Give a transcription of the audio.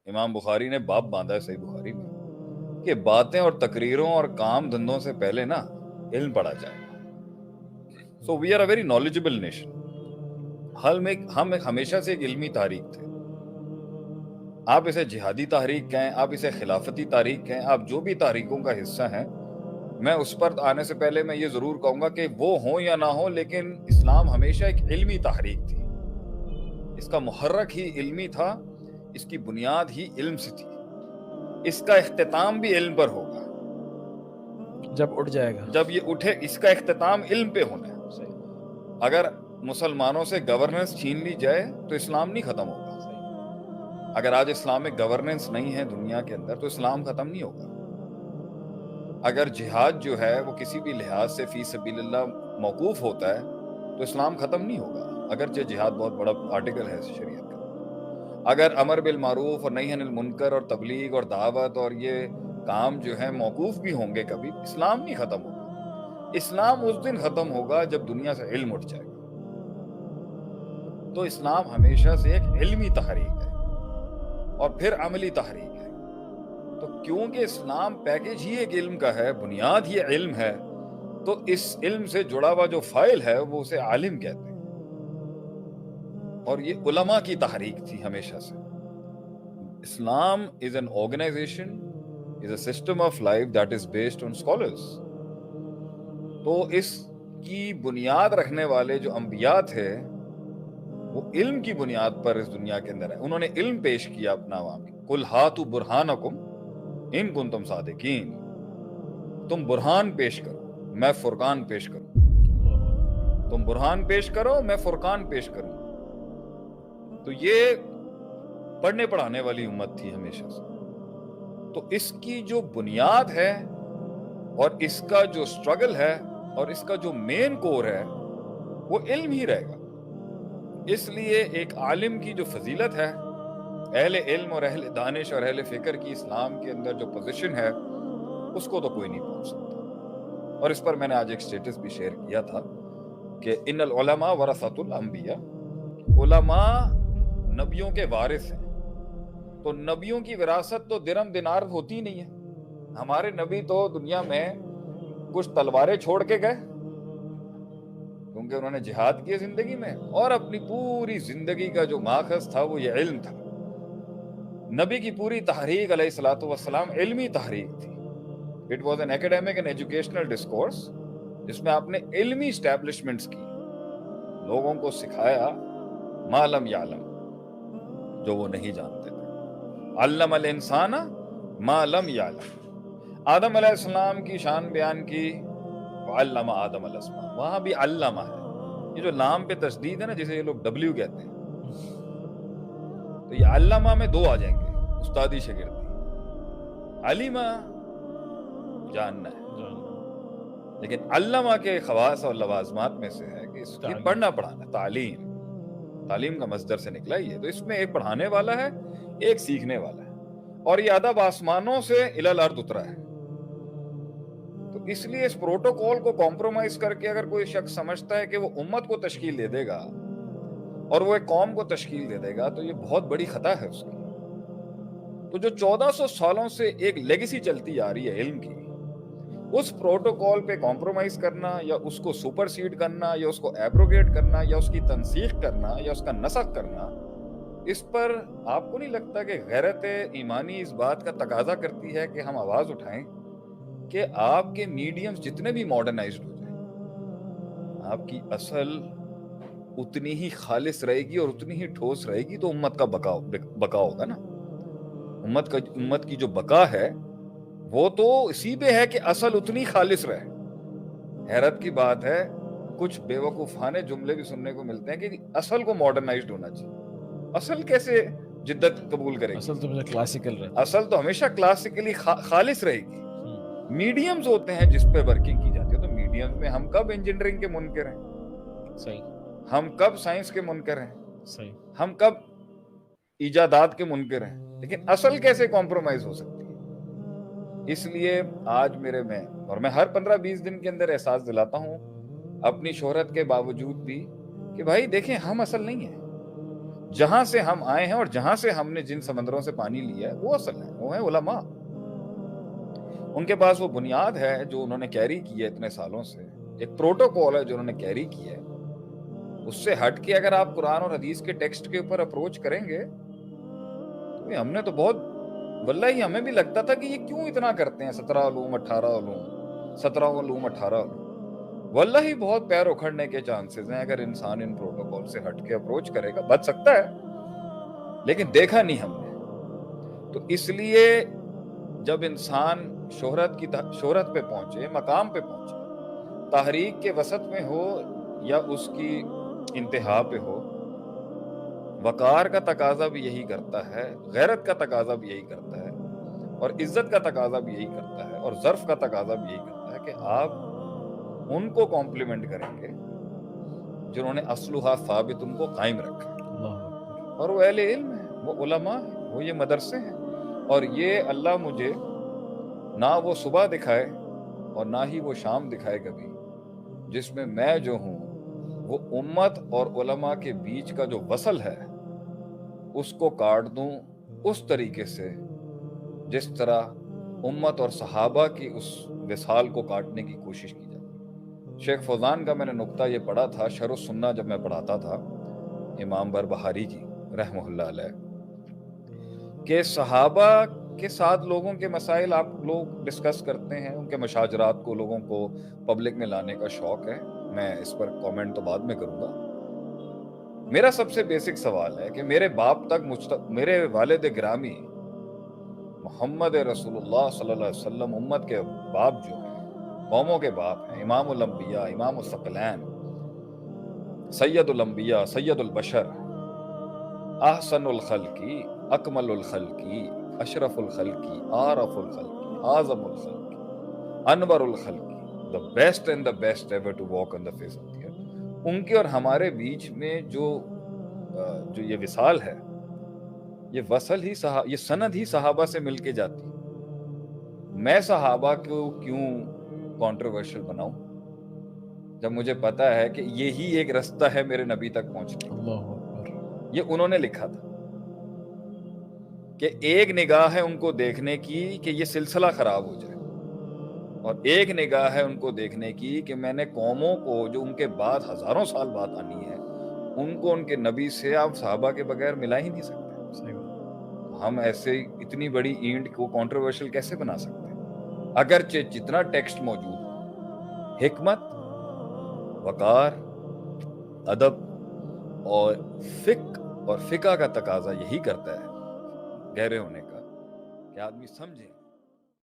امام بخاری نے باب باندھا ہے صحیح بخاری میں کہ باتیں اور تقریروں اور کام دھندوں سے پہلے نا علم پڑھا جائے گا. So we are a very knowledgeable nation. ہم ہمیشہ سے ایک علمی تحریک تھے. آپ اسے جہادی تحریک کہیں, آپ اسے خلافتی تحریک کہیں, آپ جو بھی تحریکوں کا حصہ ہیں, میں اس پر آنے سے پہلے میں یہ ضرور کہوں گا کہ وہ ہوں یا نہ ہوں, لیکن اسلام ہمیشہ ایک علمی تحریک تھی. اس کا محرک ہی علمی تھا, اس کی بنیاد ہی علم سے تھی, اس کا اختتام بھی علم پر ہوگا. جب اٹھ جائے گا, جب یہ اٹھے, اس کا اختتام علم پہ ہونا ہے. اگر مسلمانوں سے گورننس چھین لی جائے تو اسلام نہیں ختم ہوگا. اگر آج اسلامک گورننس نہیں ہے دنیا کے اندر تو اسلام ختم نہیں ہوگا. اگر جہاد جو ہے وہ کسی بھی لحاظ سے فی سبیل اللہ موقوف ہوتا ہے تو اسلام ختم نہیں ہوگا, اگرچہ جہاد بہت بڑا آرٹیکل ہے شریعت کا. اگر امر بالمعروف اور نہی عن المنکر اور تبلیغ اور دعوت اور یہ کام جو ہے موقوف بھی ہوں گے کبھی, اسلام نہیں ختم ہوگا. اسلام اس دن ختم ہوگا جب دنیا سے علم اٹھ جائے گا. تو اسلام ہمیشہ سے ایک علمی تحریک ہے اور پھر عملی تحریک ہے. تو کیونکہ اسلام پیکج ہی ایک علم کا ہے, بنیاد ہی علم ہے, تو اس علم سے جڑا ہوا جو فائل ہے وہ اسے عالم کہتے ہیں. اور یہ علماء کی تحریک تھی ہمیشہ سے. Islam is an organization, is a system of life that is based on scholars. تو اس کی بنیاد رکھنے والے جو انبیاء تھے وہ علم کی بنیاد پر اس دنیا کے اندر ہے. انہوں نے علم پیش کیا اپنا عوام کی. قل ہاتوا برہانکم ان کنتم صادقین, تم برہان پیش کرو میں فرقان پیش کروں. تم برہان پیش کرو میں فرقان پیش کروں. تو یہ پڑھنے پڑھانے والی امت تھی ہمیشہ سے. تو اس کی جو بنیاد ہے اور اس کا جو سٹرگل ہے اور اس کا جو مین کور ہے وہ علم ہی رہے گا. اس لیے ایک عالم کی جو فضیلت ہے, اہل علم اور اہل دانش اور اہل فکر کی اسلام کے اندر جو پوزیشن ہے, اس کو تو کوئی نہیں پہنچ سکتا. اور اس پر میں نے آج ایک سٹیٹس بھی شیئر کیا تھا کہ ان العلماء ورثۃ الانبیاء, علماء نبیوں کے وارث ہیں. تو نبیوں کی وراثت تو درم دینار ہوتی نہیں ہے. ہمارے نبی تو دنیا میں کچھ تلواریں چھوڑ کے گئے کیونکہ انہوں نے جہاد کیا زندگی میں, اور اپنی پوری زندگی کا جو ماخذ تھا وہ یہ علم تھا. نبی کی پوری تحریک علیہ الصلوۃ والسلام علمی تحریک تھی. It was an academic and educational discourse جس میں آپ نے علمی اسٹیبلشمنٹس کی, لوگوں کو سکھایا ما لم یعلم, جو وہ نہیں جانتے تھے. علم الانسان ما لم یعلم. آدم علیہ السلام کی شان بیان کی, وعلم آدم الاسماء, وہاں بھی علامہ ہے. یہ جو لام پہ تشدید ہے نا, جسے یہ لوگ ڈبلیو کہتے ہیں, تو یہ علامہ میں دو آ جائیں گے, استادی شاگردی. علمہ جاننا ہے, لیکن علامہ کے خواص اور لوازمات میں سے ہے کہ اس کی پڑھنا پڑھانا. تعلیم کا مصدر سے نکلا ہی ہے. تو اس میں ایک پڑھانے والا ہے, ایک سیکھنے والا ہے, اور یہ ادب آسمانوں سے الی الارض اترا ہے. تو اس لیے اس پروٹوکول کو کمپرومائز کر کے اگر کوئی شخص سمجھتا ہے کہ وہ امت کو تشکیل دے دے گا اور وہ ایک قوم کو تشکیل دے دے گا, تو یہ بہت بڑی خطا ہے اس کی. تو جو 1400 سالوں سے ایک لیگیسی چلتی آ رہی ہے علم کی, اس پروٹوکول پہ کمپرومائز کرنا یا اس کو سپرسیڈ کرنا یا اس کو ایبروگیٹ کرنا یا اس کی تنسیخ کرنا یا اس کا نسخ کرنا, اس پر آپ کو نہیں لگتا کہ غیرت ایمانی اس بات کا تقاضا کرتی ہے کہ ہم آواز اٹھائیں کہ آپ کے میڈیمز جتنے بھی ماڈرنائزڈ ہو جائیں, آپ کی اصل اتنی ہی خالص رہے گی اور اتنی ہی ٹھوس رہے گی, تو امت کا بقا ہوگا نا. امت کی جو بقا ہے وہ تو اسی پہ ہے کہ اصل اتنی خالص رہے. حیرت کی بات ہے, کچھ بے وقوفانے جملے بھی سننے کو ملتے ہیں کہ اصل کو ماڈرنائزڈ ہونا چاہیے. اصل کیسے جدت قبول کرے گی؟ اصل تو ہمیشہ کلاسیکل رہتا ہے. اصل تو ہمیشہ کلاسیکلی خالص رہے گی. میڈیمز ہوتے ہیں جس پہ ورکنگ کی جاتی ہے. تو میڈیمز میں ہم کب انجینئرنگ کے منکر ہیں؟ صحیح. ہم کب سائنس کے منکر ہیں؟ صحیح. ہم کب ایجادات کے منکر ہیں؟ لیکن اصل کیسے کمپرومائز ہو سکتی ہے؟ اس لیے آج میرے میں, اور میں ہر 15-20 دن کے اندر احساس دلاتا ہوں اپنی شہرت کے باوجود بھی کہ بھائی دیکھیں, ہم اصل نہیں ہیں. جہاں سے ہم آئے ہیں اور جہاں سے ہم نے جن سمندروں سے پانی لیا ہے وہ اصل ہے، وہ ہے علماء. ان کے پاس وہ بنیاد ہے جو انہوں نے کیری کی ہے اتنے سالوں سے، ایک پروٹوکول ہے جو انہوں نے کیری کی ہے. اس سے ہٹ کے اگر آپ قرآن اور حدیث کے ٹیکسٹ کے اوپر اپروچ کریں گے تو ہم نے تو بہت، واللہ ہی ہمیں بھی لگتا تھا کہ یہ کیوں اتنا کرتے ہیں، 17 علوم 18 علوم، 17 علوم 18 علوم. واللہ ہی بہت پیر اکھڑنے کے چانسز ہیں اگر انسان ان پروٹوکول سے ہٹ کے اپروچ کرے گا. بچ سکتا ہے لیکن دیکھا نہیں ہم نے. تو اس لیے جب انسان شہرت پہ پہنچے، مقام پہ پہنچے، تحریک کے وسط میں ہو یا اس کی انتہا پہ ہو، وقار کا تقاضا بھی یہی کرتا ہے، غیرت کا تقاضا بھی یہی کرتا ہے، اور عزت کا تقاضا بھی یہی کرتا ہے، اور ظرف کا تقاضا بھی یہی کرتا ہے کہ آپ ان کو کمپلیمنٹ کریں گے جنہوں نے اصلها ثابت ان کو قائم رکھا ہے. اللہ اکبر. اور وہ اہل علم ہیں، وہ علماء ہیں، وہ یہ مدرسے ہیں. اور یہ اللہ مجھے نہ وہ صبح دکھائے اور نہ ہی وہ شام دکھائے کبھی جس میں جو ہوں وہ امت اور علماء کے بیچ کا جو وصل ہے اس کو کاٹ دوں اس طریقے سے جس طرح امت اور صحابہ کی اس وصال کو کاٹنے کی کوشش کی جاتی. شیخ فوزان کا میں نے نقطہ یہ پڑھا تھا شرح السنہ جب میں پڑھاتا تھا، امام بربہاری جی رحمہ اللہ علیہ، کہ صحابہ کے ساتھ لوگوں کے مسائل آپ لوگ ڈسکس کرتے ہیں، ان کے مشاجرات کو لوگوں کو پبلک میں لانے کا شوق ہے. میں اس پر کامنٹ تو بعد میں کروں گا. میرا سب سے بیسک سوال ہے کہ میرے باپ تک میرے والد گرامی محمد رسول اللہ صلی اللہ علیہ وسلم امت کے باپ جو ہیں، قوموں کے باپ ہیں، امام الانبیاء، امام الثقلین، سید الانبیاء، سید البشر، احسن الخلقی، اکمل الخلقی، اشرف الخلقی، عارف الخلقی، اعظم الخلقی، انور الخلقی، the best and the best ever to walk on the face of the earth. ان کے اور ہمارے بیچ میں جو یہ وصال ہے، یہ وصل ہی یہ سند ہی صحابہ سے مل کے جاتی. میں صحابہ کو کیوں کنٹروورشل بناؤں جب مجھے پتا ہے کہ یہی ایک رستہ ہے میرے نبی تک پہنچنے کا. اللہ اکبر. یہ انہوں نے لکھا تھا کہ ایک نگاہ ہے ان کو دیکھنے کی کہ یہ سلسلہ خراب ہو جائے، اور ایک نگاہ ہے ان کو دیکھنے کی کہ میں نے قوموں کو جو ان کے بعد ہزاروں سال بعد آنی ہے ان کو ان کے نبی سے آپ صحابہ کے بغیر ملا ہی نہیں سکتے. ہم ایسے اتنی بڑی اینٹ کو کنٹروورشل کیسے بنا سکتے ہیں؟ اگرچہ جتنا ٹیکسٹ موجود ہے، حکمت، وقار، ادب اور فقہ کا تقاضا یہی کرتا ہے گہرے ہونے کا کہ آدمی سمجھے